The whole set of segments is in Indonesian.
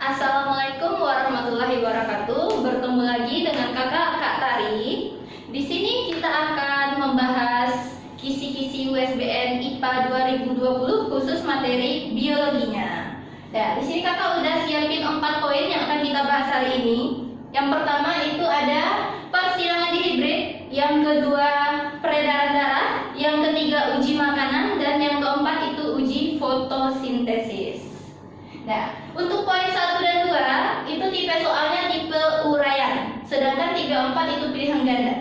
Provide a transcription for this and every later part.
Assalamualaikum warahmatullahi wabarakatuh. Bertemu lagi dengan kakak Kak Tari. Di sini kita akan membahas kisi-kisi USBN IPA 2020 khusus materi biologinya. Nah, di sini kakak udah siapin 4 poin yang akan kita bahas hari ini. Yang pertama itu ada persilangan dihibrid, yang kedua peredaran darah, yang ketiga uji makanan, dan yang keempat itu uji fotosintesis. Nah, untuk poin 1 dan 2 itu tipe soalnya tipe uraian, sedangkan 3, 4 itu pilihan ganda.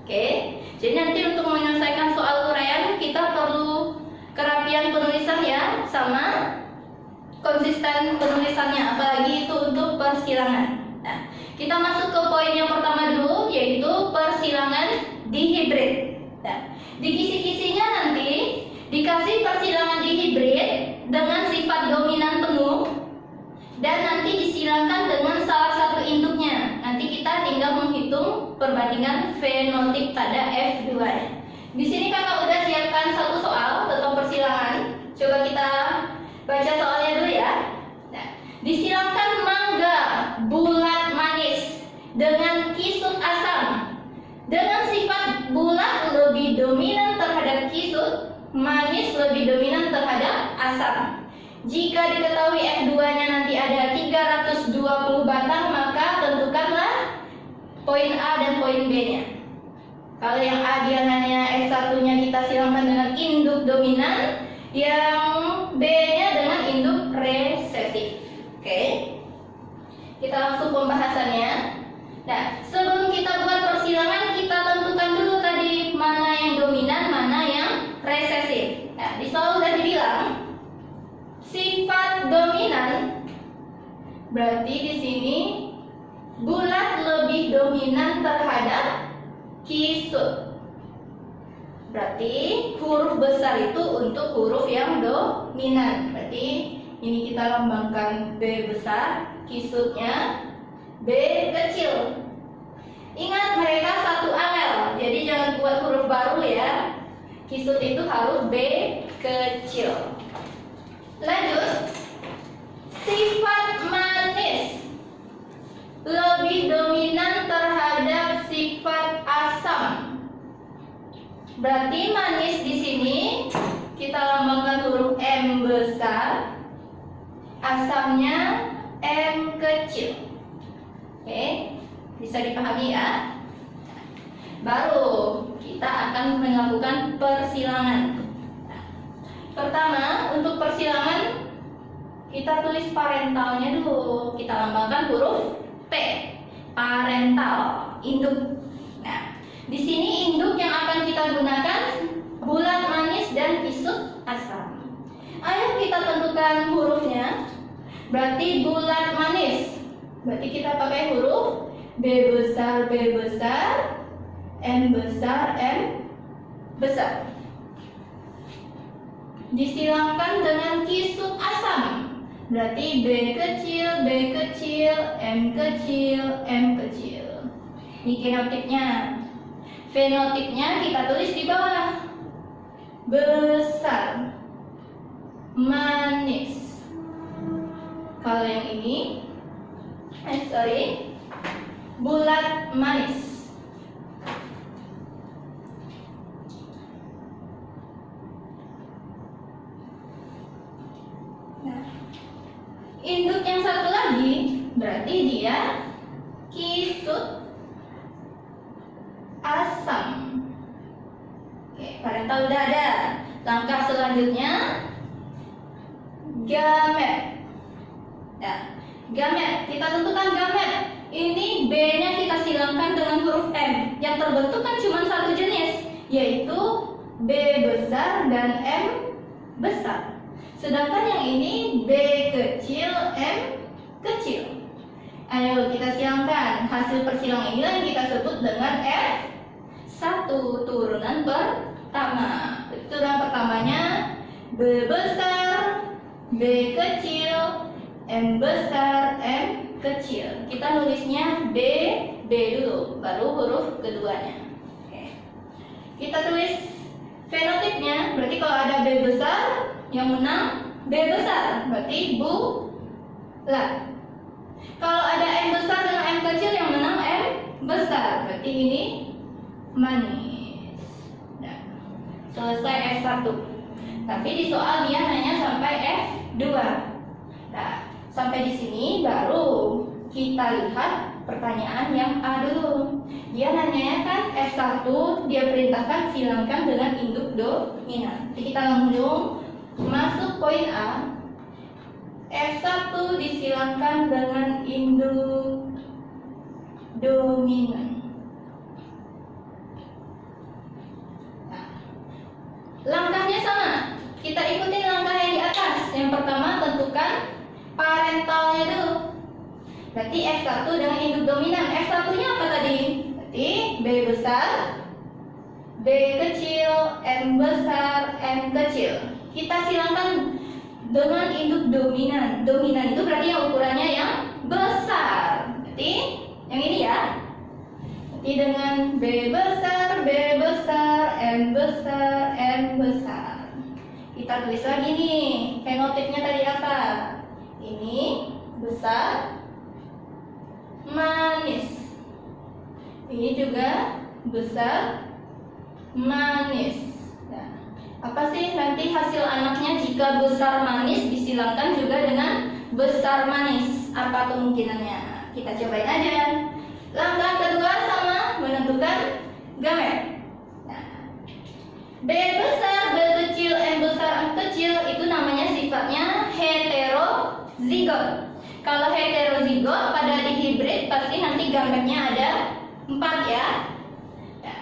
Oke, jadi nanti untuk menyelesaikan soal uraian kita perlu kerapian penulisan ya, sama konsisten penulisannya, apalagi itu untuk persilangan. Nah, kita masuk ke poin yang pertama dulu, yaitu persilangan dihibrid. Nah, di kisi-kisinya nanti dikasih persilangan dihibrid dengan sifat dominan penuh dan nanti disilangkan dengan salah satu induknya. Nanti kita tinggal menghitung perbandingan fenotip pada F2-nya. Di sini kakak udah siapkan satu soal tentang persilangan. Coba kita baca soalnya dulu ya. Nah, disilangkan mangga bulat manis dengan kisut asam dengan sifat bulat lebih dominan terhadap kisut, manis lebih dominan terhadap asam. Jika diketahui F2-nya nanti ada 320 batang, maka tentukanlah poin A dan poin B-nya. Kalau yang A dia nanya S1-nya kita silangkan dengan induk dominan, yang B-nya dengan induk resesif. Oke. Kita langsung pembahasannya. Nah, sebelum kita buat persilangan, kita tentukan dulu tadi mana yang dominan, mana yang resesif. Nah, di soal udah dibilang sifat dominan berarti di sini bulat lebih dominan terhadap kisut. Berarti huruf besar itu untuk huruf yang dominan. Berarti ini kita lambangkan B besar, kisutnya B kecil. Ingat mereka satu alel, jadi jangan buat huruf baru ya. Kisut itu harus B kecil. Lanjut, sifat manis lebih dominan terhadap sifat asam. Berarti manis di sini kita lambangkan huruf M besar, asamnya M kecil. Oke, bisa dipahami ya. Baru kita akan melakukan persilangan. Pertama, untuk persilangan kita tulis parentalnya dulu. Kita lambangkan huruf P, parental, induk. Nah, di sini induk yang akan kita gunakan bulat manis dan kisut asam. Ayo kita tentukan hurufnya. Berarti bulat manis. Berarti kita pakai huruf B besar, M besar, M besar. Disilangkan dengan kisut asam. Berarti B kecil, M kecil, M kecil. Ini genotipnya. Fenotipnya kita tulis di bawah. Besar, manis. Kalau yang ini bulat manis. Nah, induk yang satu lagi berarti dia kisut asam. Oke, parental udah ada. Langkah selanjutnya gamet. Nah, gamet, kita tentukan gamet. Ini B-nya kita silangkan dengan huruf M. Yang terbentuk kan cuma satu jenis, yaitu B besar dan M besar. Sedangkan yang ini B kecil, M kecil. Ayo kita silangkan. Hasil persilangan inilah yang kita sebut dengan F1, turunan pertama. Turunan pertamanya B besar, B kecil, M besar, M kecil. Kita nulisnya B dulu, baru huruf keduanya. Oke. Kita tulis fenotipnya. Berarti kalau ada B besar, yang menang B besar. Berarti Lah, kalau ada M besar dengan M kecil, yang menang M besar. Berarti ini manis. Nah, selesai F1. Tapi di soal dia nanya sampai F2. Nah, sampai di sini baru kita lihat pertanyaan yang A dulu. Dia nanya kan F1, dia perintahkan silangkan dengan induk dominan. Jadi kita langsung masuk poin A. F1 disilangkan dengan induk dominan. Nah, langkahnya sama. Kita ikutin langkah yang di atas. Yang pertama tentukan parentalnya dulu. Berarti F1 dengan induk dominan. F1-nya apa tadi? Berarti B besar, B kecil, M besar, M kecil. Kita silangkan dengan induk dominan. Dominan itu berarti yang ukurannya yang besar. Berarti yang ini ya. Berarti dengan B besar, M besar, M besar. Kita tulis lagi nih, fenotipnya tadi apa? Ini besar, manis. Ini juga besar, manis. Nah, apa sih nanti hasil anaknya jika besar manis disilangkan juga dengan besar manis? Apa kemungkinannya? Kita cobain aja. Langkah kedua sama, menentukan gamet. B besar, B kecil, M besar, M kecil itu namanya sifatnya heterozigot. Kalau heterozigot pada dihibrid pasti nanti gametnya ada 4 ya. Nah,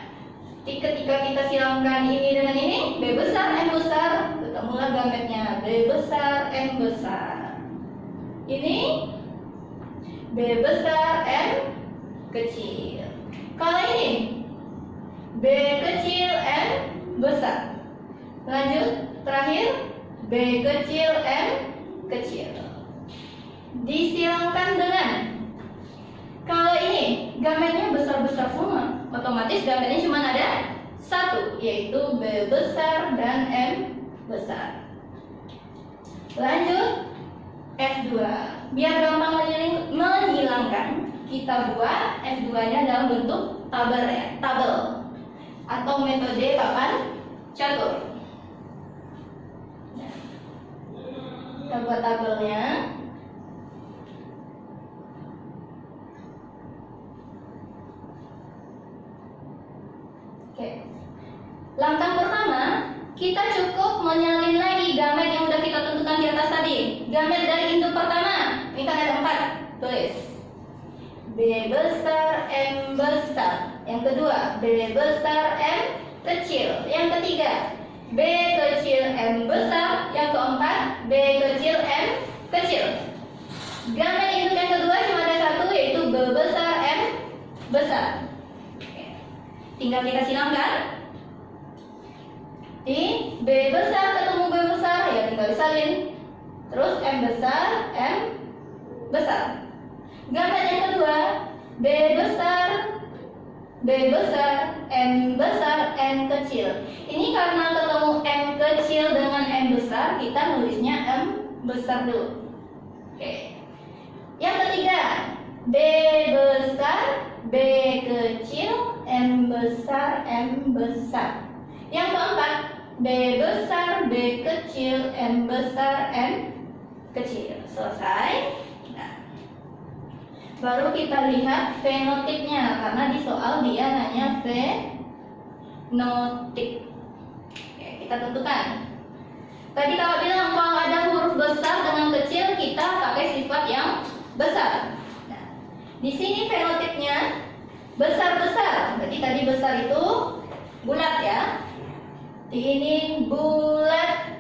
ketika kita silangkan ini dengan ini, B besar, M besar, ketemulah gametnya B besar, M besar. Ini B besar, M kecil. Kalau ini B kecil, M besar. Lanjut, terakhir B kecil, M kecil. Disilangkan dengan, kalau ini gametnya besar-besar semua, otomatis gametnya cuma ada 1, yaitu B besar dan M besar. Lanjut, F2. Biar gampang menghilangkan, kita buat F2-nya dalam bentuk tabel ya, tabel atau metode papan catur. Kita buat tabelnya. Oke. Langkah pertama, kita cukup menyalin lagi gamet yang udah kita tentukan di atas tadi. Gamet dari induk pertama, ini kan ada 4. Tulis B besar, M besar. Yang kedua, B besar, M kecil. Yang ketiga, B kecil, M besar. Yang keempat, B kecil, M kecil. Gamet induk yang kedua cuma ada 1, yaitu B besar, M besar. Oke. Tinggal kita silangkan. Di B besar ketemu B besar, ya tinggal disalin. Terus M besar, M besar. Gamet yang kedua, B besar, M besar, M kecil. Ini karena ketemu M kecil dengan M besar, kita nulisnya M besar dulu. Oke. Yang ketiga, B besar, B kecil, M besar, M besar. Yang keempat, B besar, B kecil, M besar, M kecil. Selesai. Baru kita lihat fenotipnya, karena di soal dia nanya fenotip. Oke, kita tentukan. Tadi kalau bilang kalau ada huruf besar dengan kecil, kita pakai sifat yang besar. Nah, di sini fenotipnya besar-besar. Berarti tadi besar itu bulat ya. Ini bulat,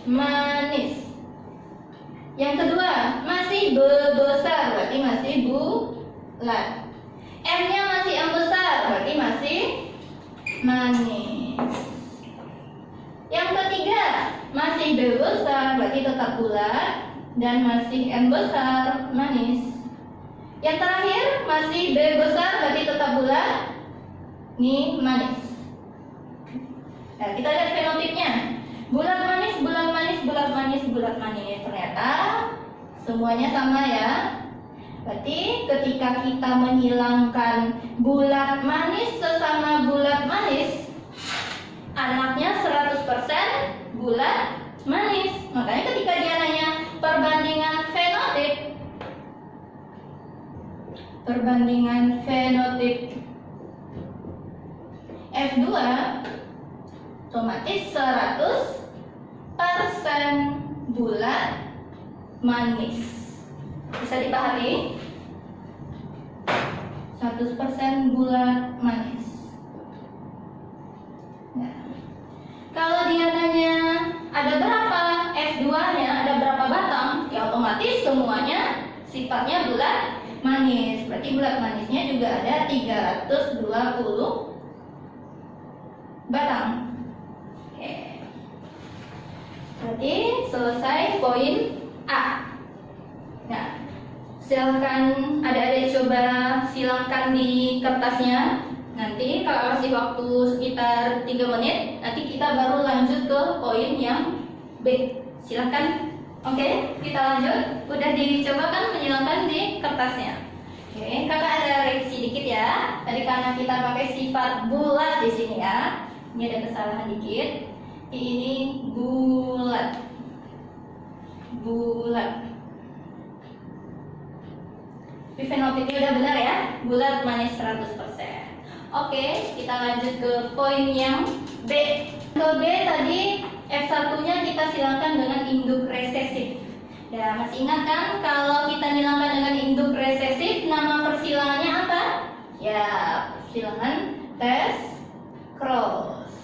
manis. Yang kedua, masih besar, berarti masih bulat. M-nya masih M besar, berarti masih manis. Yang ketiga, masih B besar, berarti tetap bulat. Dan masih M besar, manis. Yang terakhir, masih B besar, berarti tetap bulat. Ini manis. Nah, kita lihat fenotipnya. Bulat manis, bulat manis, bulat manis, bulat manis. Ternyata Semuanya sama ya. Berarti ketika kita menghilangkan bulat manis sesama bulat manis, anaknya 100% bulat manis. Makanya ketika dia nanya perbandingan fenotip F2, otomatis 100% bulat manis. Bisa dipahami? 100% bulat manis. Nah, kalau dia nanya ada berapa F2-nya, ada berapa batang, ya otomatis semuanya sifatnya bulat manis. Berarti bulat manisnya juga ada 320 batang. Oke. Berarti selesai poin A. Nah, silahkan adik-adik coba silangkan di kertasnya. Nanti kalau kasih waktu sekitar 3 menit, nanti kita baru lanjut ke poin yang B. Silahkan. Oke, kita lanjut. Udah dicoba kan menyilangkan di kertasnya. Oke, kakak ada revisi dikit ya. Tadi karena kita pakai sifat bulat di sini ya. Ini ada kesalahan dikit. Ini bulat. Tapi fenotipnya udah benar ya. Bulat manis 100%. Oke, kita lanjut ke poin yang B. Ke B tadi F1-nya kita silangkan dengan induk resesif. Ya, masih ingat kan kalau kita silangkan dengan induk resesif, nama persilangannya apa? Ya, persilangan tes cross.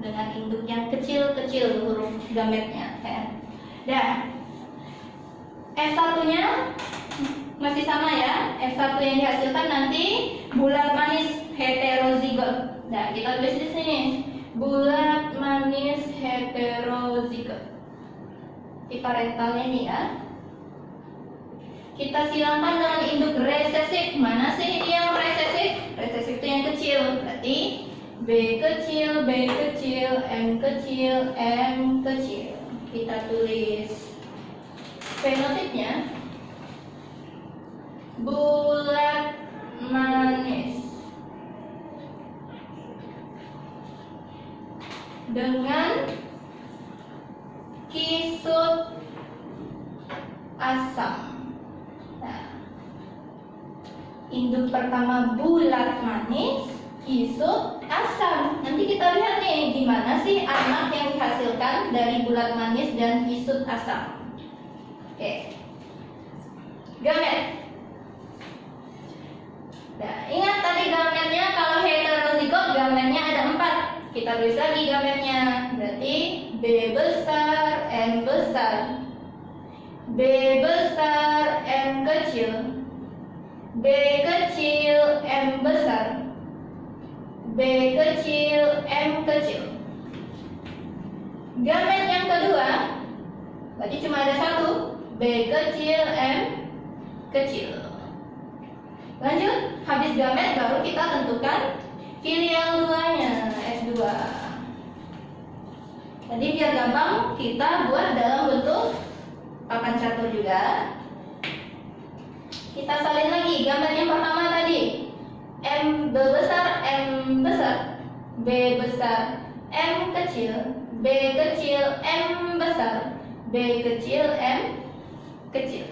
Dengan induk yang kecil-kecil huruf gametnya kan. Dan F1-nya masih sama ya. F1 yang dihasilkan nanti bulat manis heterozigot. Nah, kita tulis di sini bulat manis heterozigot. Di parentalnya ini ya. Kita silangkan dengan induk resesif. Mana sih yang resesif? Resesif itu yang kecil. Berarti B kecil, B kecil, M kecil, M kecil. Kita tulis fenotipnya bulat manis dengan kisut asam. Nah, induk pertama bulat manis, kisut asam. Nanti kita lihat nih gimana sih anak yang dihasilkan dari bulat manis dan kisut asam. Oke, gamet. Nah, ingat tadi gametnya kalau heterozigot gametnya ada 4. Kita tulis lagi gametnya. Berarti B besar, M besar, B besar, M kecil, B kecil, M besar, B kecil, M kecil. Gamet yang kedua berarti cuma ada 1, B kecil, M kecil. Lanjut, habis gamet baru kita tentukan filial 2-nya, F2. Jadi biar gampang kita buat dalam bentuk papan catur juga. Kita salin lagi gamet yang pertama tadi. M besar, M besar, B besar, M kecil, B kecil, M besar, B kecil, M kecil.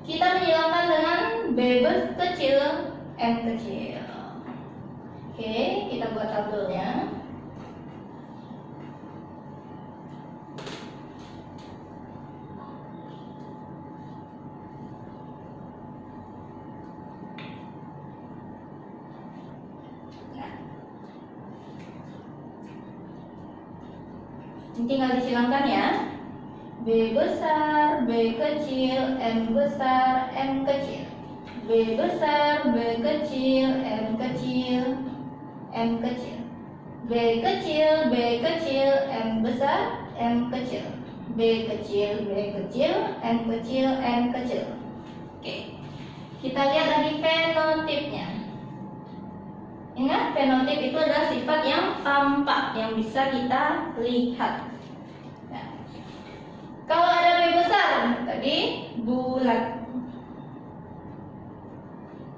Kita menghilangkan dengan B kecil, M kecil. Oke, kita buat tabelnya. Ini tinggal disilangkan ya. B besar, B kecil, M besar, M kecil. B besar, B kecil, M kecil, M kecil. B kecil, B kecil, M besar, M kecil. B kecil, B kecil, M kecil, M kecil. Oke. Kita lihat lagi fenotipnya. Ingat, fenotip itu adalah sifat yang tampak, yang bisa kita lihat. Kalau ada B besar, tadi bulat.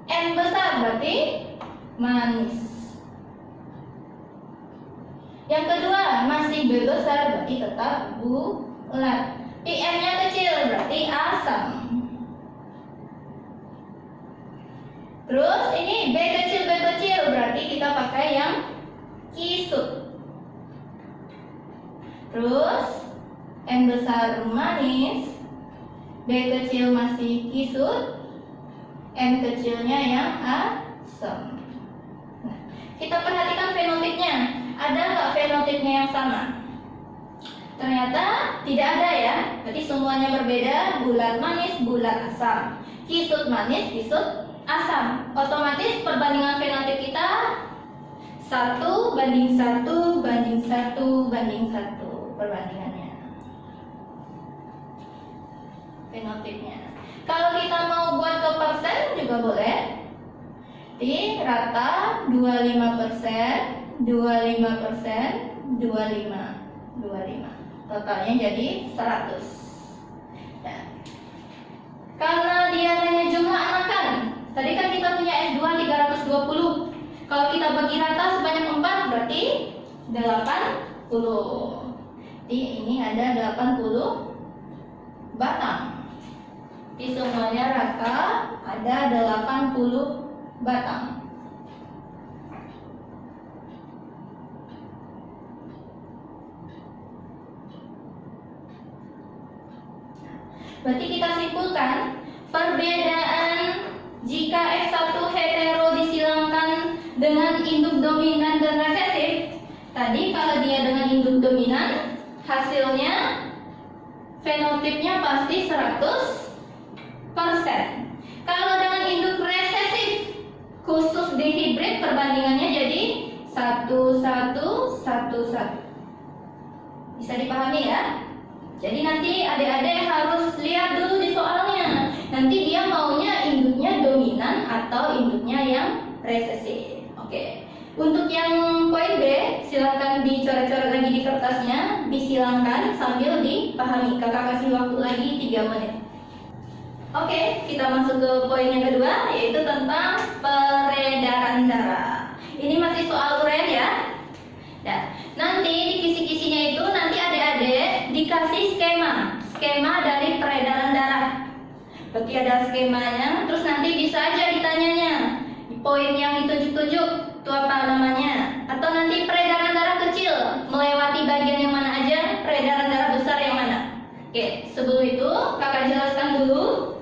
N besar berarti manis. Yang kedua, masih B besar berarti tetap bulat. N-nya kecil berarti asam. Terus ini B kecil berarti kita pakai yang kisut. Terus N besar manis, B kecil masih kisut, N kecilnya yang asam. Nah, kita perhatikan fenotipnya. Ada nggak fenotipnya yang sama? Ternyata tidak ada ya. Berarti semuanya berbeda. Bulat manis, bulat asam. Kisut manis, kisut asam. Otomatis perbandingan fenotip kita 1:1:1:1 perbandingannya. Fenotipnya. Kalau kita mau buat ke persen juga boleh. Di rata 25%, 25%, 25. Totalnya jadi 100. Nah, karena dia hanya jumlah anakan. Tadi kan kita punya S2 320. Kalau kita bagi rata sebanyak 4 berarti 80. Jadi ini ada 80 batang. Di semuanya rata ada 80 batang. Berarti kita simpulkan perbedaan jika S1 hetero disilangkan dengan induk dominan dan resesif. Tadi kalau dia dengan induk dominan, hasilnya fenotipnya pasti 100%. Kalau dengan induk resesif, khusus di hibrid, perbandingannya jadi 1:1:1:1. Bisa dipahami ya? Jadi nanti adik-adik harus lihat dulu di soalnya. Nanti dia maunya induknya dominan atau induknya yang resesif. Oke. Untuk yang poin B, silakan dicoret-coret lagi di kertasnya, disilangkan sambil dipahami. Kakak kasih waktu lagi 3 menit. Oke, kita masuk ke poin yang kedua, yaitu tentang peredaran darah. Ini masih soal urean ya. Nah, nanti di kisi-kisinya itu nanti adik-adik dikasih skema dari peredaran darah. Berarti ada skemanya, terus nanti bisa aja ditanyanya di poin yang ditunjuk-tunjuk itu apa namanya, atau nanti peredaran darah kecil melewati bagian yang mana aja, peredaran darah besar yang mana. Oke, sebelum itu kakak jelaskan dulu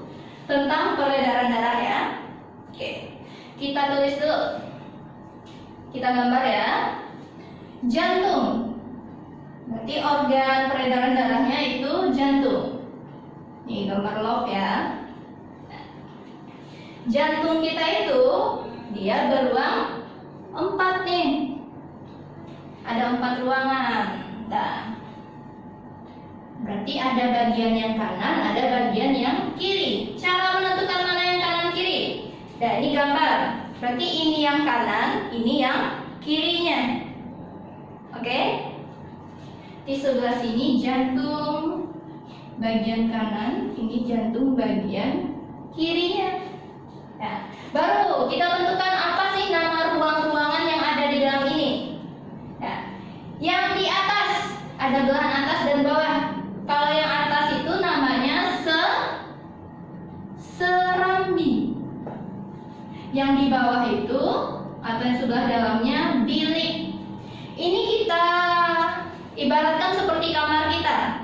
tentang peredaran darah ya. Oke, kita tulis dulu, kita gambar ya. Jantung, berarti organ peredaran darahnya itu jantung. Nih gambar love ya. Jantung kita itu dia beruang 4 nih. Ada 4 ruangan. Nah, berarti ada bagian yang kanan, ada bagian yang kiri. Cara menentukan mana yang kanan kiri? Nah, ini gambar. Berarti ini yang kanan, ini yang kirinya. Oke? Di sebelah sini jantung bagian kanan, ini jantung bagian kirinya. Nah, baru kita tentukan apa sih nama ruang-ruangan yang ada di dalam ini. Nah, yang di atas ada belahan atas dan bawah. Kalau yang atas itu namanya serambi. Yang di bawah itu atau yang sebelah dalamnya bilik. Ini kita ibaratkan seperti kamar kita.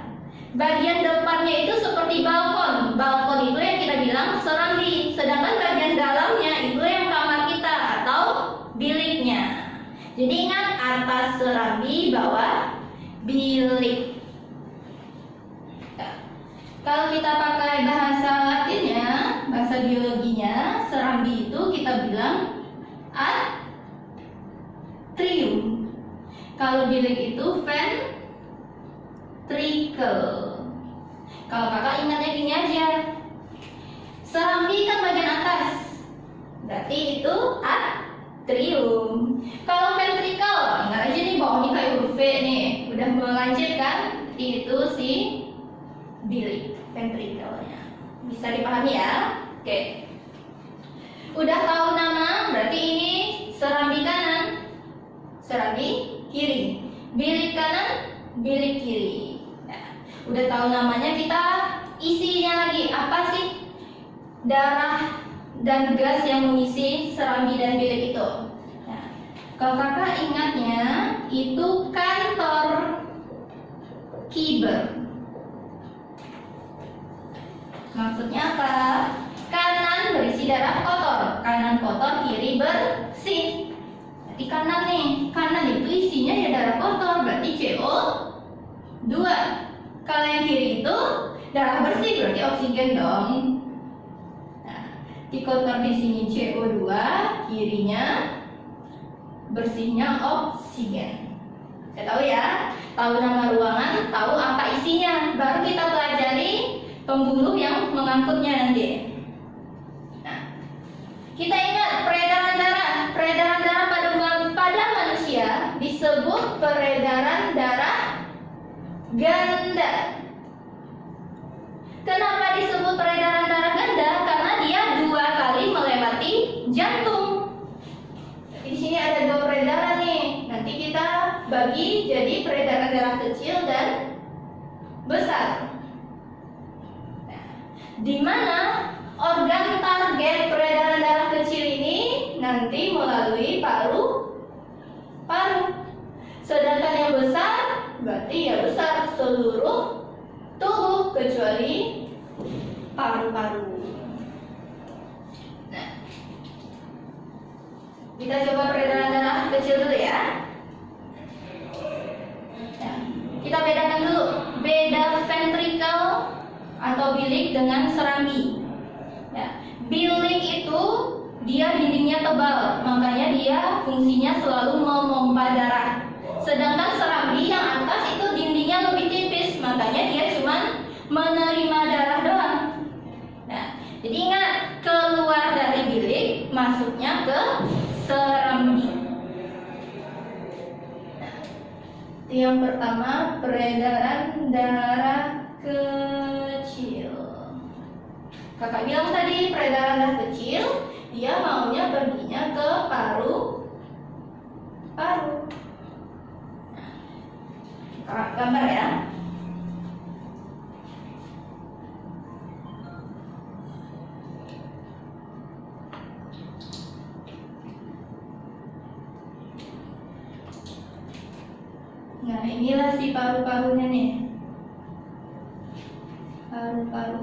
Bagian depannya itu seperti balkon. Balkon itu yang kita bilang serambi. Sedangkan bagian dalamnya itu yang kamar kita atau biliknya. Jadi ingat, atas serambi, bawah bilik. Kalau kita pakai bahasa Latinnya, bahasa biologinya, serambi itu kita bilang atrium. Kalau bilik itu ventricle. Kalau kakak ingatnya gini aja, serambi kan bagian atas, berarti itu atrium. Kalau ventricle, ingat aja nih, bawah ini kayak huruf V nih, udah melancip kan, itu si bilik ventrikelnya. Bisa dipahami ya? Oke. Udah tahu nama, berarti ini serambi kanan, serambi kiri, bilik kanan, bilik kiri. Nah, udah tahu namanya, kita isinya lagi apa sih darah dan gas yang mengisi serambi dan bilik itu. Nah, kalau kakak ingatnya itu kantor Kieber. Maksudnya apa? Kanan berisi darah kotor, kanan kotor, kiri bersih. Berarti kanan nih, kanan itu isinya ya darah kotor, berarti CO2. Kalau yang kiri itu darah bersih, berarti oksigen dong. Nah, di kotor di sini CO2, kirinya bersihnya oksigen. Kita tahu ya, tahu nama ruangan, tahu apa isinya, baru kita pelajari pembuluh yang mengangkutnya nanti. Nah, kita ingat peredaran darah. Peredaran darah pada manusia disebut peredaran darah ganda. Kenapa disebut peredaran darah ganda? Karena dia 2 kali melewati jantung. Di sini ada 2 peredaran nih. Nanti kita bagi jadi peredaran darah kecil dan besar. Di mana organ target peredaran darah kecil ini nanti melalui paru. Sedangkan yang besar berarti ya besar seluruh tubuh kecuali paru-paru. Nah, kita coba peredaran darah kecil dulu ya. Nah, kita bedakan dulu, beda ventrikel atau bilik dengan serambi. Ya, bilik itu dia dindingnya tebal, makanya dia fungsinya selalu memompa darah. Sedangkan serambi yang atas itu dindingnya lebih tipis, makanya dia cuma menerima darah doang. Nah, jadi ingat, keluar dari bilik, masuknya ke serambi. Nah, itu yang pertama, peredaran darah kecil. Kakak bilang tadi peredaran darah kecil, dia maunya perginya ke paru. Kakak gambar ya. Nah, inilah si paru-parunya nih. Paru-paru.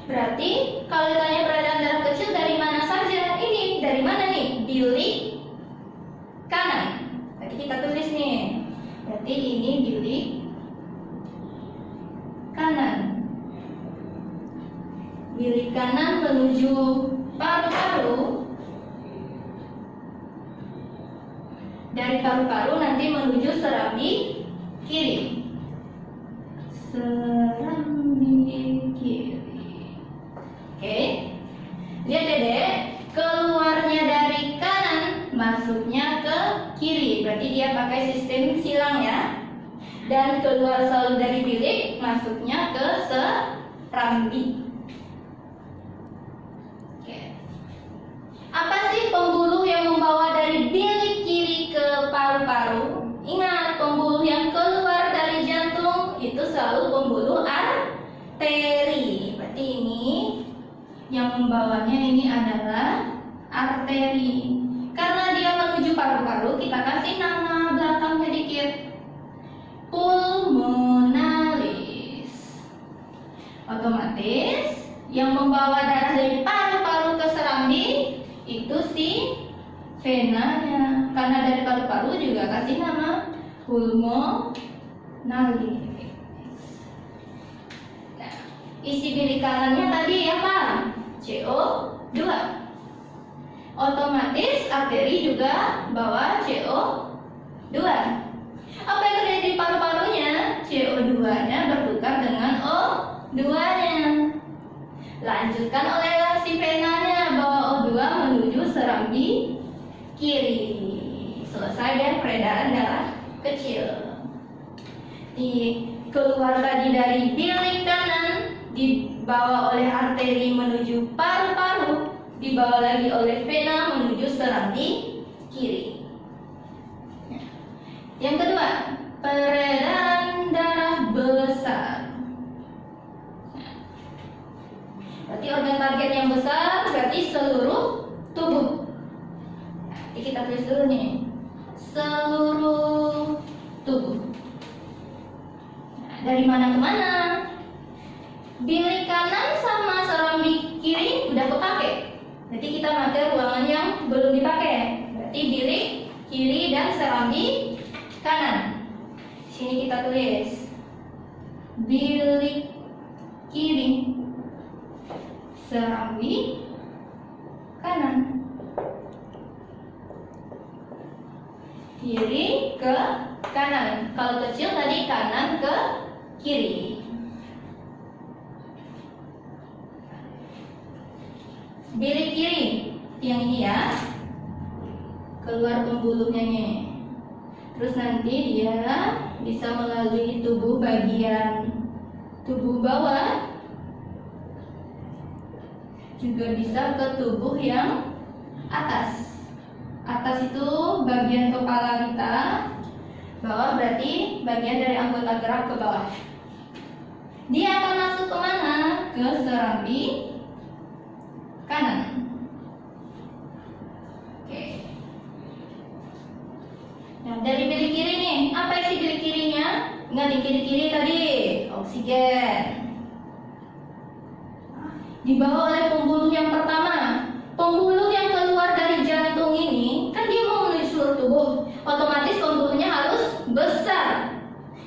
Berarti kalau ditanya peredaran darah kecil dari mana saja? Ini dari mana nih? Bilik kanan. Tadi kita tulis nih. Berarti ini bilik kanan. Bilik kanan menuju paru-paru. Dari paru-paru nanti menuju serambi kiri. Serambi kiri. Oke. Lihat Dek, keluarnya dari kanan, masuknya ke kiri. Berarti dia pakai sistem silang ya. Dan keluar selalu dari bilik, masuknya ke serambi. Oke. Apa sih pembuluh yang membawa dari bilik kiri ke paru-paru? Ingat, pembuluh yang keluar dari jantung itu selalu pembuluh arteri. Berarti ini yang membawanya ini adalah arteri. Karena dia menuju paru-paru, kita kasih nama belakangnya dikit. Pulmonalis. Otomatis yang membawa darah dari paru-paru ke serambi itu si venanya. Karena dari paru-paru juga kasih nama pulmonalis. Nah, isi bilik kanannya tadi apa? CO2. Otomatis arteri juga bawa CO2. Apa yang terjadi di paru-parunya? CO2-nya bertukar dengan O2-nya. Lanjutkan oleh si venanya, bawa O2 menuju serambi kiri. Selesai deh peredaran darah kecil. keluar tadi dari bilik kanan, dibawa oleh arteri menuju paru-paru, dibawa lagi oleh vena menuju serambi kiri. Yang kedua, peredaran darah besar. Berarti organ target yang besar berarti seluruh tubuh. Nanti kita tulis dulu nih, seluruh tubuh. Nah, dari mana ke mana? Bilik kanan sama serambi kiri udah kepake. Berarti kita pakai ruangan yang belum dipakai. Berarti bilik kiri dan serambi kanan. Sini kita tulis bilik kiri, serambi kanan. Kiri ke kanan. Kalau kecil tadi kanan ke kiri. Bilik kiri yang ini ya, keluar pembuluhnya nih. Terus nanti dia bisa melalui tubuh bagian tubuh bawah, juga bisa ke tubuh yang atas. Atas itu bagian kepala kita, bawah berarti bagian dari anggota gerak ke bawah. Dia akan masuk kemana? Ke serambi kanan. Oke. Nah, dari bilik kiri nih, apa isi bilik kirinya? Ingat di kiri-kiri tadi, oksigen. Dibawa oleh pembuluh yang pertama. Pembuluh yang keluar dari jantung ini, kan dia mau menuju seluruh tubuh. Otomatis pembuluhnya harus besar,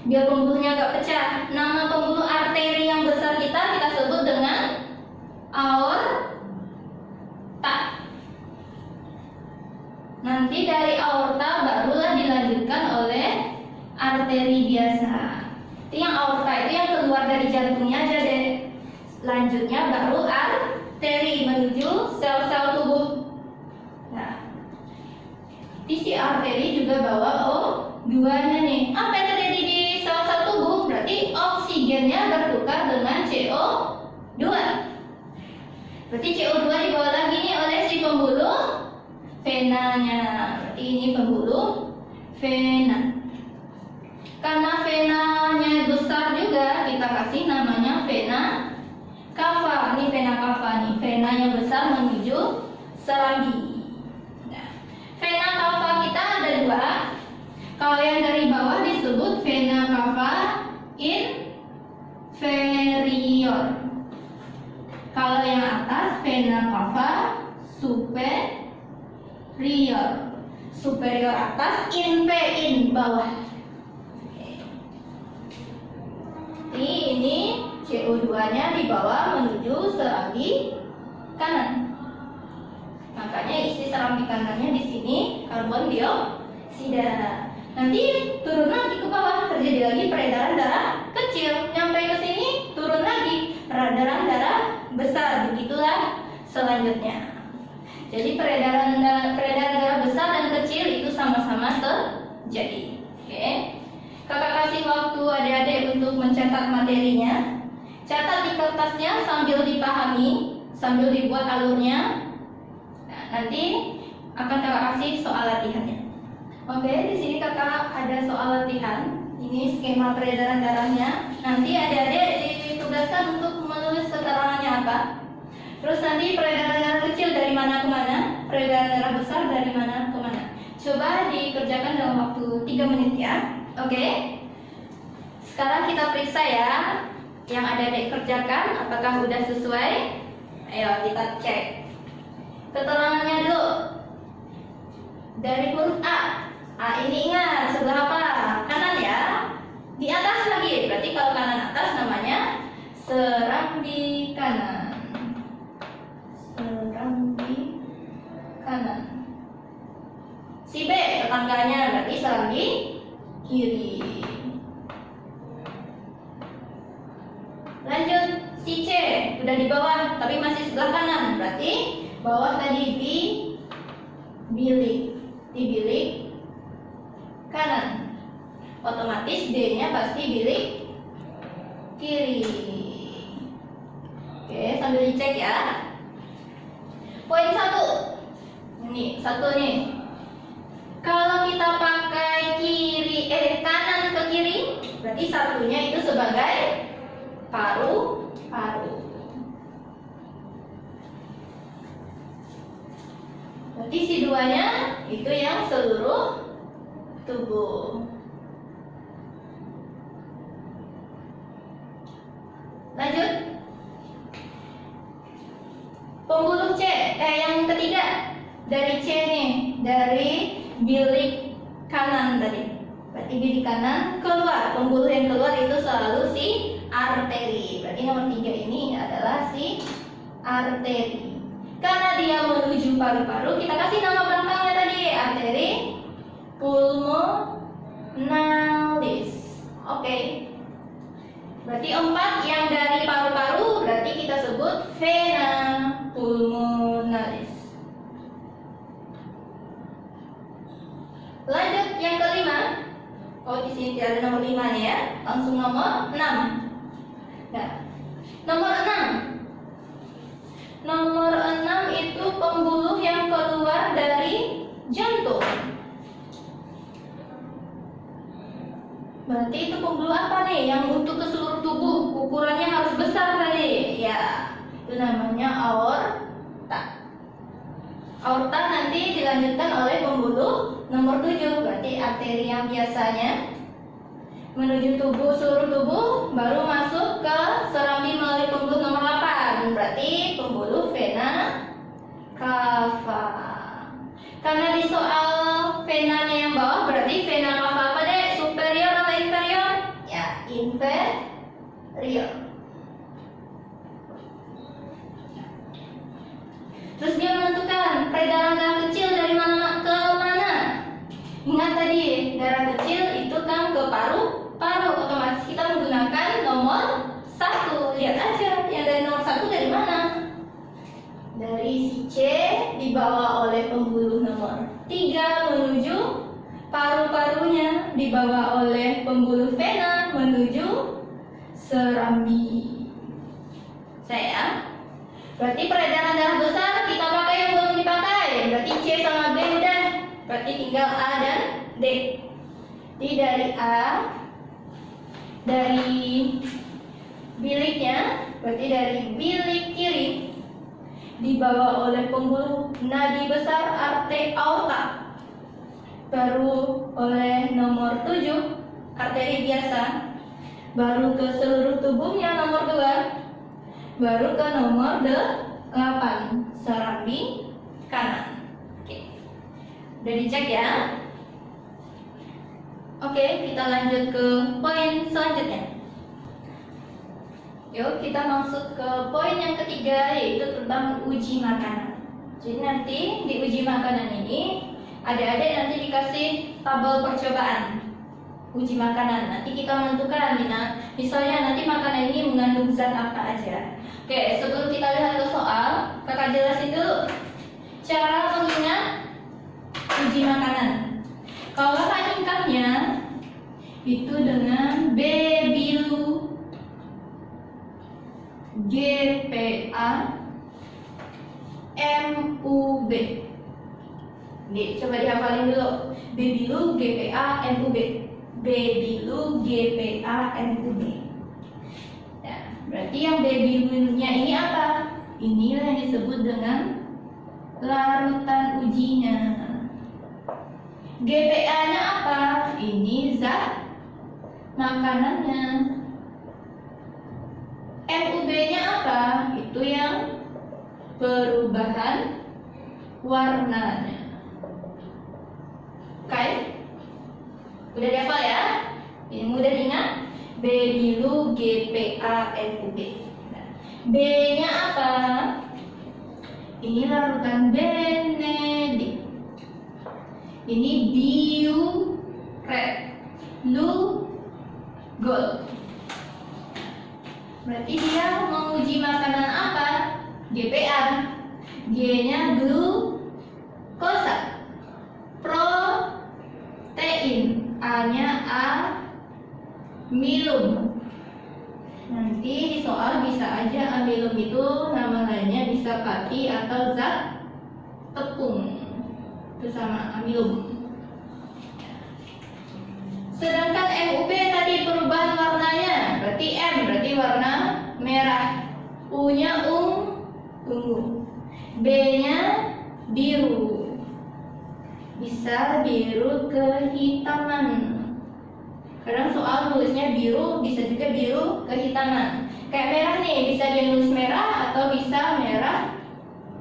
biar pembuluhnya agak pecah. Nama pembuluh arteri yang besar kita sebut dengan aorta. Nanti dari aorta barulah dilanjutkan oleh arteri biasa. Itu yang aorta itu yang keluar dari jantungnya aja deh. Lanjutnya baru arteri menuju sel-sel tubuh. Nah, isi arteri juga bawa O2-nya nih. Apa yang terjadi di sel-sel tubuh? Berarti oksigennya bertukar dengan CO2. Berarti CO2 dibawa lagi nih oleh si pembuluh venanya. Berarti ini pembuluh vena. Karena venanya besar juga, kita kasih namanya vena cava. Ini vena cava nih, vena yang besar menuju serambi. Nah, vena cava kita ada dua. Kalau yang dari bawah disebut vena cava inferior. Kalau yang atas vena cava superior. Superior atas, in bawah. Ini CO2-nya dibawa menuju serambi kanan. Makanya isi serambi kanannya di sini karbon dioksida. Nanti turun lagi ke bawah, terjadi lagi peredaran darah kecil. Nyampe ke sini turun lagi, peredaran darah besar. Begitulah selanjutnya. Jadi peredaran darah besar dan kecil itu sama-sama terjadi. Oke. Kakak kasih waktu adik-adik untuk mencatat materinya. Catat di kertasnya sambil dipahami, sambil dibuat alurnya. Nah, nanti akan kakak kasih soal latihannya. Oke, di sini kakak ada soal latihan. Ini skema peredaran darahnya. Nanti adik-adik ditugaskan untuk menulis keterangannya apa. Terus nanti peredaran darah kecil dari mana ke mana, peredaran darah besar dari mana ke mana. Coba dikerjakan dalam waktu 3 menit ya. Oke. Sekarang kita periksa ya yang adik-adik kerjakan apakah sudah sesuai. Ayo kita cek keterangannya dulu. Dari huruf A. A ini ingat sebelah apa? Kanan ya. Di atas lagi. Berarti kalau kanan atas namanya serambi kanan. Serambi kanan. Si B tetangganya berarti serambi kiri. Lanjut si C udah di bawah tapi masih sebelah kanan, berarti bawah tadi di bilik kanan. Otomatis D-nya pasti bilik kiri. Oke, sambil dicek ya. Poin 1. Ini satu nih. Kalau kita pakai kanan ke kiri, berarti satunya itu sebagai paru-paru. Berarti si duanya itu yang seluruh tubuh. Lanjut. Pembuluh C, yang ketiga dari C nih, dari bilik kanan tadi. Berarti bilik kanan keluar, pembuluh yang keluar itu selalu si arteri. Berarti nomor 3 ini adalah si arteri. Karena dia menuju paru-paru, kita kasih nama belakangnya tadi, arteri pulmonalis. Oke. Berarti 4 yang dari paru-paru berarti kita sebut vena pulmonalis. Lanjut yang kelima. Oh, di sini tidak ada nomor 5 nih ya. Langsung nomor 6. Nah, nomor 6. Nomor 6 itu pembuluh yang keluar dari jantung. Berarti itu pembuluh apa nih yang untuk ke seluruh tubuh ukurannya harus besar tadi? Ya, itu namanya aorta. Aorta nanti dilanjutkan oleh pembuluh nomor 7. Berarti arteri yang biasanya menuju tubuh, seluruh tubuh, baru masuk ke serambi melalui pembuluh nomor 8. Berarti pembuluh vena cava. Karena di soal venanya yang bawah, berarti vena cava apa deh? Superior atau inferior? Ya, inferior. Terus dia menentukan peredaran darah kecil dari mana ke mana. Ingat tadi, darah kecil itu kan ke paru-paru. Otomatis kita menggunakan nomor 1. Lihat aja, yang dari nomor 1 dari mana? Dari si C dibawa oleh pembuluh nomor 3 menuju paru-parunya, dibawa oleh pembuluh vena menuju serambi. Saya. Berarti peredaran darah besar kita pakai yang belum dipakai. Berarti C sama B udah. Berarti tinggal A dan D. Jadi dari A, dari biliknya, berarti dari bilik kiri dibawa oleh pembuluh nadi besar aorta. Baru oleh nomor 7 arteri biasa. Baru ke seluruh tubuhnya nomor 2. Baru ke nomor 8 serambi kanan. Oke. Udah dicek ya. Oke, kita lanjut ke poin selanjutnya. Yuk kita masuk ke poin yang ketiga, yaitu tentang uji makanan. Jadi nanti di uji makanan ini adik-adik nanti dikasih tabel percobaan uji makanan. Nanti kita menentukan misalnya nanti makanan ini mengandung zat apa aja. Oke, sebelum kita lihat ke soal, kakak jelasin dulu cara mengingat uji makanan. Kalau kakak ingatnya itu dengan B bilu GPA MUB. Nih, coba dihafalin dulu. B bilu GPA MUB. B bilu GPA MUB. Nah, berarti yang B bilunya ini apa? Inilah yang disebut dengan larutan ujinya. GPA-nya apa? Ini zat makanannya. MUB-nya apa? Itu yang perubahan warnanya. Oke? Udah dihafal ya? Ini mudah diingat. B bilu GPA MUB. B-nya apa? Ini larutan benedik. Ini biu red, blue, gold. Berarti dia menguji makanan apa? GPA. G-nya glukosa, protein. A-nya amilum. Nanti di soal bisa aja amilum itu nama lainnya bisa pati atau zat tepung. Itu sama amilum. Sedangkan MUB tadi perubahan warnanya, berarti M berarti warna merah, U-nya ungu, B-nya biru, bisa biru kehitaman. Kadang soal tulisnya biru, bisa juga biru kehitaman. Kayak merah nih, bisa dia nulis merah atau bisa merah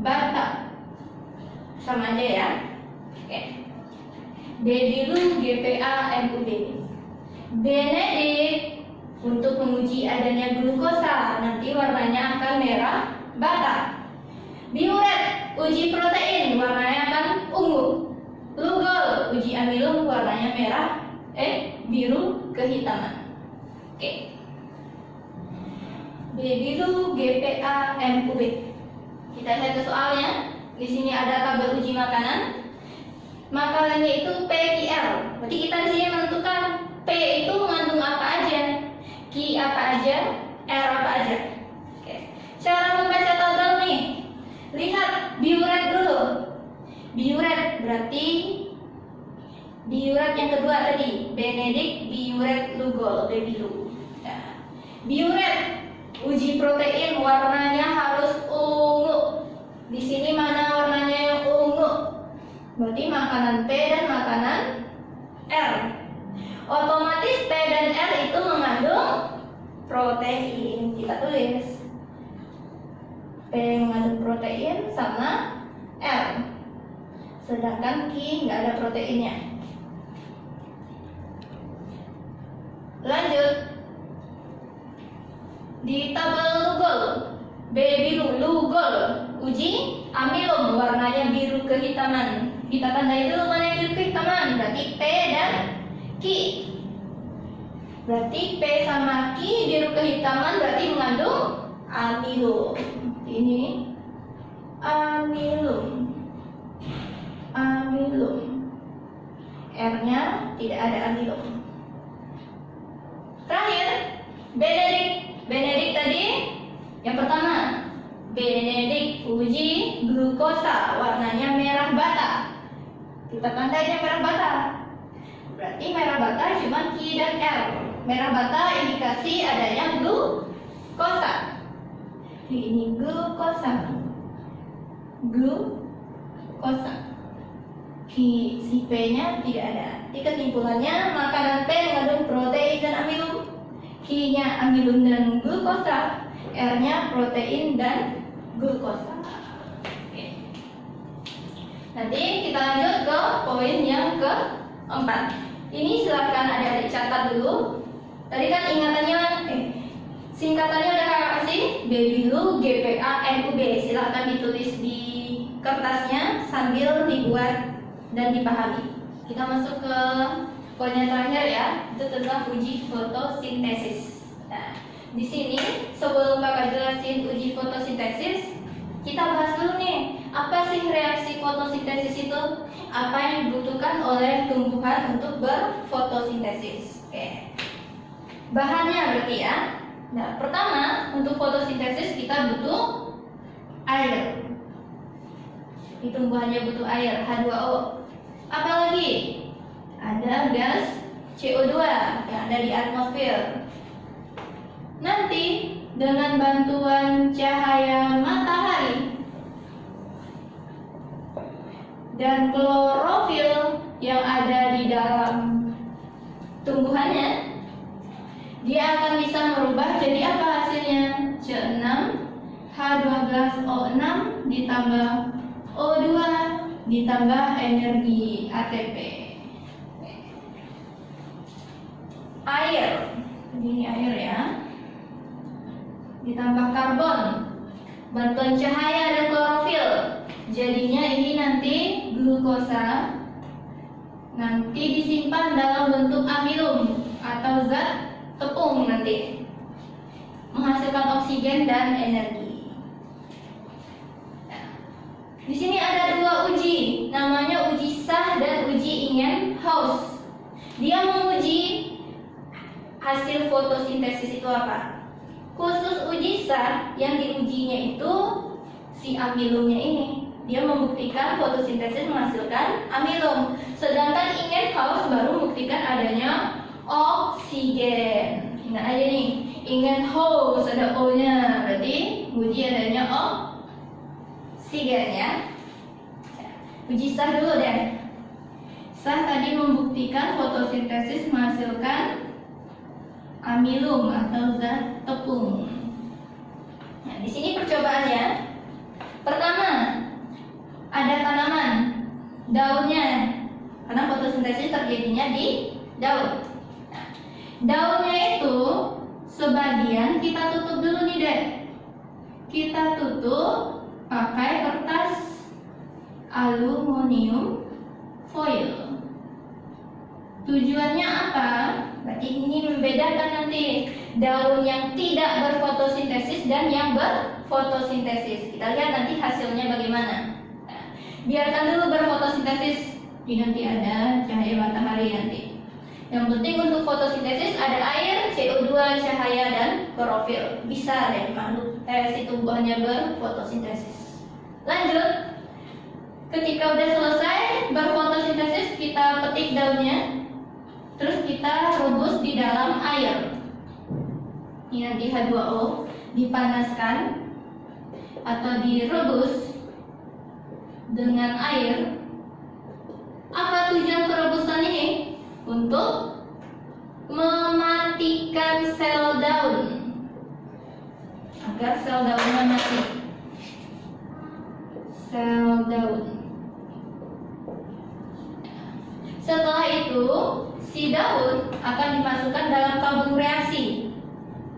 bata. Sama aja ya. Oke. B biru GPA MUB. Benedik untuk menguji adanya glukosa, nanti warnanya akan merah bata. Biuret uji protein, warnanya akan ungu. Lugol uji amilum, warnanya merah biru kehitaman. Oke. B biru GPA MUB. Kita lihat ke soalnya. Di sini ada tabel uji makanan. Makanannya itu PQR. Berarti kita di sini menentukan P itu mengandung apa aja, Q apa aja, R apa aja. Oke. Cara membaca tabel nih. Lihat biuret dulu. Biuret berarti biuret yang kedua tadi, Benedik biuret lugol, B biru. Ya. Biuret uji protein warnanya harus ungu. Di sini mana warnanya yang ungu? Berarti makanan P dan makanan R. Otomatis P dan R itu mengandung protein. Kita tulis P mengandung protein sama R. Sedangkan Q nggak ada proteinnya. Lanjut. Di tabel lugol, B biru lugol, uji amilum warnanya biru kehitaman. Kita tandai dulu mana yang biru kehitaman, berarti P dan Q. Berarti P sama Q biru kehitaman berarti mengandung amilum. Ini amilum. Amilum. R-nya tidak ada amilum. Terakhir, Benedik. Benedik tadi yang pertama, Benedik uji glukosa warnanya merah bata. Kita tandainya merah bata. Berarti merah bata cuma Q dan R. Merah bata indikasi adanya glukosa. Ini glukosa. Glukosa. Si P-nya tidak ada. Di kesimpulannya makanan P mengandung protein dan amilum. Q-nya amilum dan glukosa. R-nya protein dan glukosa. Oke. Nanti kita lanjut ke poin yang keempat. Ini silakan adik-adik catat dulu. Tadi kan ingatannya, singkatannya udah kakak kasih. B biru GPA MUB. Silakan ditulis di kertasnya sambil dibuat dan dipahami. Kita masuk ke poin yang terakhir ya, itu tentang uji fotosintesis. Nah, di sini sebelum kakak jelasin uji fotosintesis, kita bahas dulu nih, apa sih reaksi fotosintesis itu? Apa yang dibutuhkan oleh tumbuhan untuk berfotosintesis? Oke. Bahannya berarti ya. Nah, pertama untuk fotosintesis kita butuh air. Di tumbuhannya butuh air, H2O. Apalagi ada gas CO2 yang ada di atmosfer. Nanti dengan bantuan cahaya matahari dan klorofil yang ada di dalam tumbuhannya, dia akan bisa merubah jadi apa hasilnya? C6 H12O6 ditambah O2 ditambah energi ATP. Air, ini air ya, ditambah karbon, bantuan cahaya dan klorofil, jadinya ini nanti glukosa, nanti disimpan dalam bentuk amilum atau zat tepung nanti, menghasilkan oksigen dan energi. Di sini ada dua uji, namanya uji sah dan uji Ingenhousz. Dia menguji hasil fotosintesis itu apa? Khusus uji sah yang diujinya itu si amilumnya ini. Dia membuktikan fotosintesis menghasilkan amilum. Sedangkan Ingenhousz baru membuktikan adanya oksigen. Ingat aja nih, Ingenhousz ada O-nya, berarti uji adanya oksigen ya. Uji sah dulu deh. Sah tadi membuktikan fotosintesis menghasilkan amilum atau zat tepung. Nah, di sini percobaannya. Pertama, ada tanaman, daunnya, karena fotosintesis terjadinya di daun. Nah, daunnya itu sebagian kita tutup dulu nih deh. Kita tutup pakai kertas aluminium foil. Tujuannya apa? Berarti ini membedakan nanti daun yang tidak berfotosintesis dan yang berfotosintesis. Kita lihat nanti hasilnya bagaimana. Nah, biarkan dulu berfotosintesis. Ini nanti ada cahaya matahari nanti. Yang penting untuk fotosintesis ada air, CO2, cahaya, dan klorofil. Bisa deh makhluk si tumbuhannya berfotosintesis. Lanjut. Ketika udah selesai berfotosintesis, kita petik daunnya, terus kita rebus di dalam air. Ini nanti H2O dipanaskan atau direbus dengan air. Apa tujuan perebusan ini? Untuk mematikan sel daun, agar sel daunnya mati. Sel daun. Setelah itu, si daun akan dimasukkan dalam tabung reaksi.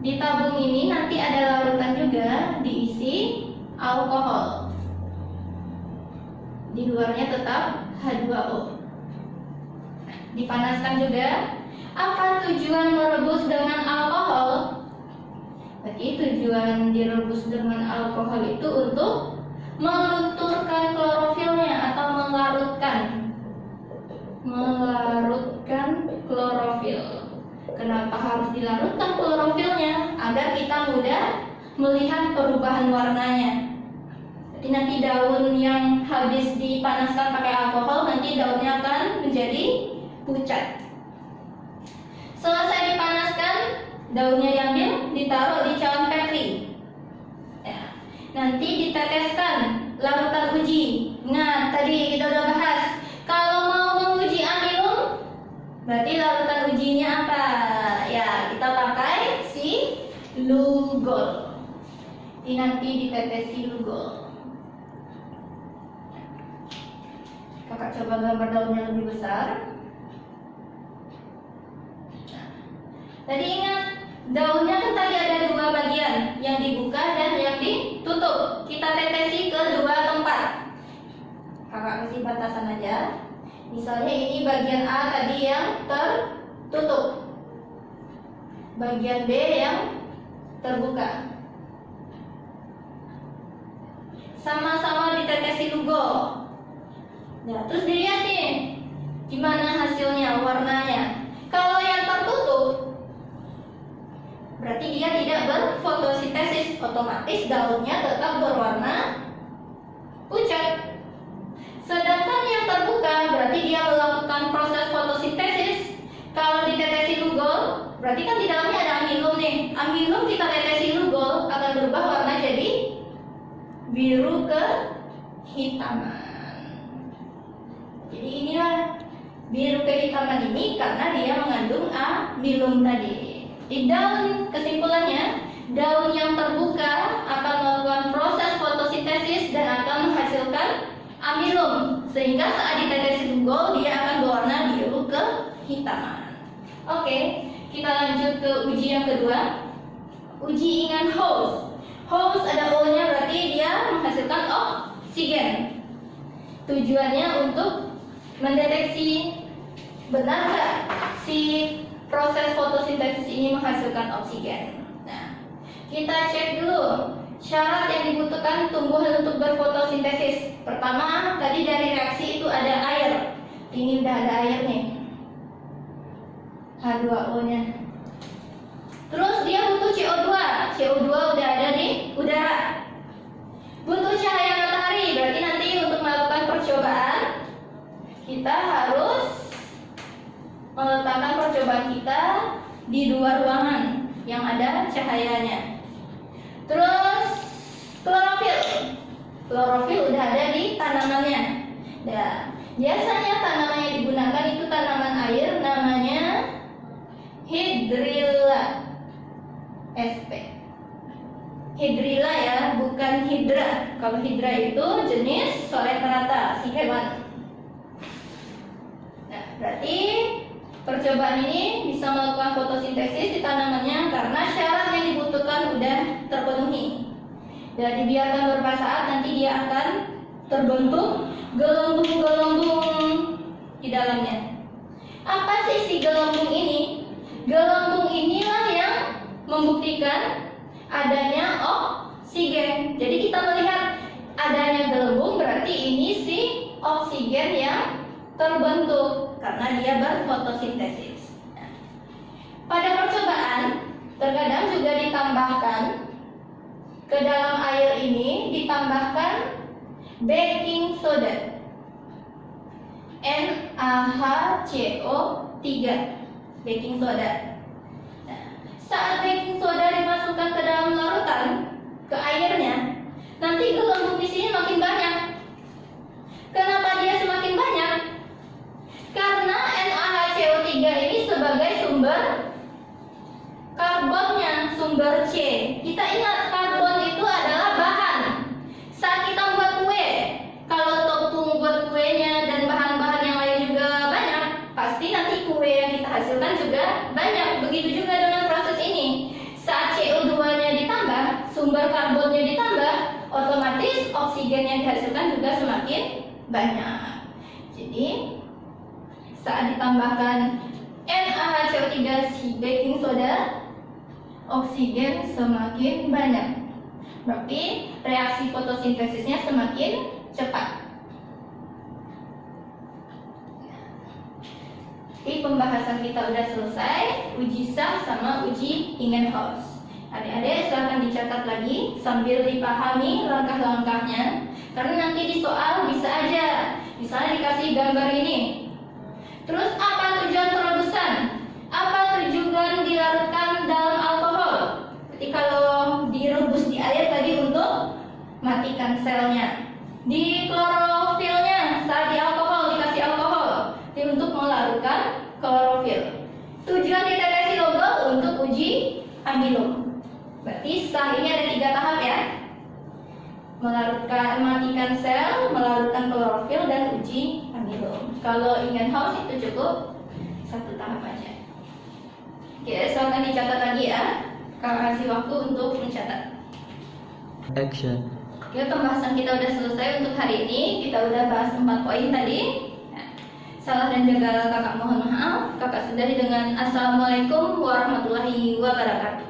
Di tabung ini nanti ada larutan juga diisi alkohol. Di luarnya tetap H2O. Dipanaskan juga. Apa tujuan merebus dengan alkohol? Berarti tujuan direbus dengan alkohol itu untuk melunturkan klorofilnya atau melarutkan klorofil. Kenapa harus dilarutkan klorofilnya? Agar kita mudah melihat perubahan warnanya. Jadi nanti daun yang habis dipanaskan pakai alkohol, nanti daunnya akan menjadi pucat. Selesai dipanaskan, daunnya diambil, ditaruh di cawan Petri. Ya. Nanti diteteskan larutan uji. Nah, tadi kita udah bahas. Kalau mau menguji amilum, berarti larutan ujinya apa? Ya, kita pakai si Lugol. Ini nanti ditetesi Lugol. Kakak coba gambar daunnya lebih besar. Tadi ingat, daunnya kan tadi ada dua bagian, yang dibuka dan yang ditutup. Kita tetesi ke dua tempat. Kakak kasih batasan aja. Misalnya ini bagian A tadi yang tertutup, bagian B yang terbuka. Sama-sama ditetesi Lugol. Nah, terus dilihat nih, gimana hasilnya, warnanya. Kalau yang tertutup, berarti dia tidak berfotosintesis, otomatis daunnya tetap berwarna pucat. Sedangkan yang terbuka, berarti dia melakukan proses fotosintesis. Kalau ditetesi Lugol, berarti kan di dalamnya ada amilum nih. Amilum kita tetesi Lugol akan berubah warna jadi biru kehitaman. Jadi inilah biru kehitaman ini karena dia mengandung amilum tadi. Di daun, kesimpulannya, daun yang terbuka akan melakukan proses fotosintesis dan akan menghasilkan amilum, sehingga saat ditetesi Lugol dia akan berwarna biru kehitaman. Oke, kita lanjut ke uji yang kedua. Uji Ingenhousz. Housz ada O-nya, berarti dia menghasilkan oksigen. Tujuannya untuk mendeteksi benar nggak si proses fotosintesis ini menghasilkan oksigen. Nah, kita cek dulu syarat yang dibutuhkan tumbuhan untuk berfotosintesis. Pertama, tadi dari reaksi itu ada air. Ini udah ada air nih, H2O-nya. Terus dia butuh CO2. CO2 udah ada di udara. Butuh cahaya matahari, berarti nanti untuk melakukan percobaan kita harus meletakkan percobaan kita di luar ruangan yang ada cahayanya. Terus klorofil. Klorofil udah ada di tanamannya. Nah, biasanya tanaman yang digunakan itu tanaman air, namanya Hydrilla sp. Hydrilla ya, bukan hidra. Kalau hidra itu jenis soletrata, si hewan. Nah, berarti percobaan ini bisa melakukan fotosintesis di tanamannya karena syarat yang dibutuhkan udah terpenuhi. Dan dibiarkan beberapa saat, nanti dia akan terbentuk gelembung-gelembung di dalamnya. Apa sih si gelembung ini? Gelembung inilah yang membuktikan adanya oksigen. Jadi kita melihat adanya gelembung, berarti ini si oksigen yang terbentuk karena dia berfotosintesis. Pada percobaan terkadang juga ditambahkan ke dalam air ini, ditambahkan baking soda, NaHCO3, baking soda. Nah, saat baking soda dimasukkan ke dalam larutan, ke airnya, nanti gelembung di sini makin banyak. Kenapa dia semakin banyak? Karena NaHCO3 ini sebagai sumber karbonnya, sumber C. Kita ingat karbon itu adalah bahan. Saat kita buat kue, kalau tepung buat kuenya dan bahan-bahan yang lain juga banyak, pasti nanti kue yang kita hasilkan juga banyak. Begitu juga dengan proses ini. Saat CO2-nya ditambah, sumber karbonnya ditambah, otomatis oksigen yang dihasilkan juga semakin banyak. Jadi saat ditambahkan NaHCO3 si baking soda, oksigen semakin banyak. Berarti reaksi fotosintesisnya semakin cepat. Jadi pembahasan kita udah selesai, uji sah sama uji Ingenhousz. Adik-adik silahkan dicatat lagi sambil dipahami langkah-langkahnya, karena nanti di soal bisa aja misalnya dikasih gambar ini. Terus apa tujuan perebusan? Apa tujuan dilarutkan dalam alkohol? Jadi kalau direbus di air tadi untuk matikan selnya. Di klorofilnya saat di alkohol, dikasih alkohol ini untuk melarutkan klorofil. Tujuan deteksi logo untuk uji amilum. Berarti setelah ini ada 3 tahap ya. Melarutkan, mematikan sel, melarutkan klorofil, dan uji amilum. Kalau Ingenhousz itu cukup 1 tahap aja. Oke, silakan dicatat lagi ya. Kakak kasih waktu untuk mencatat. Action. Oke, pembahasan kita udah selesai untuk hari ini. Kita udah bahas 4 poin tadi. Nah, salah dan jaga kakak mohon maaf. Kakak sudahi dengan Assalamualaikum warahmatullahi wabarakatuh.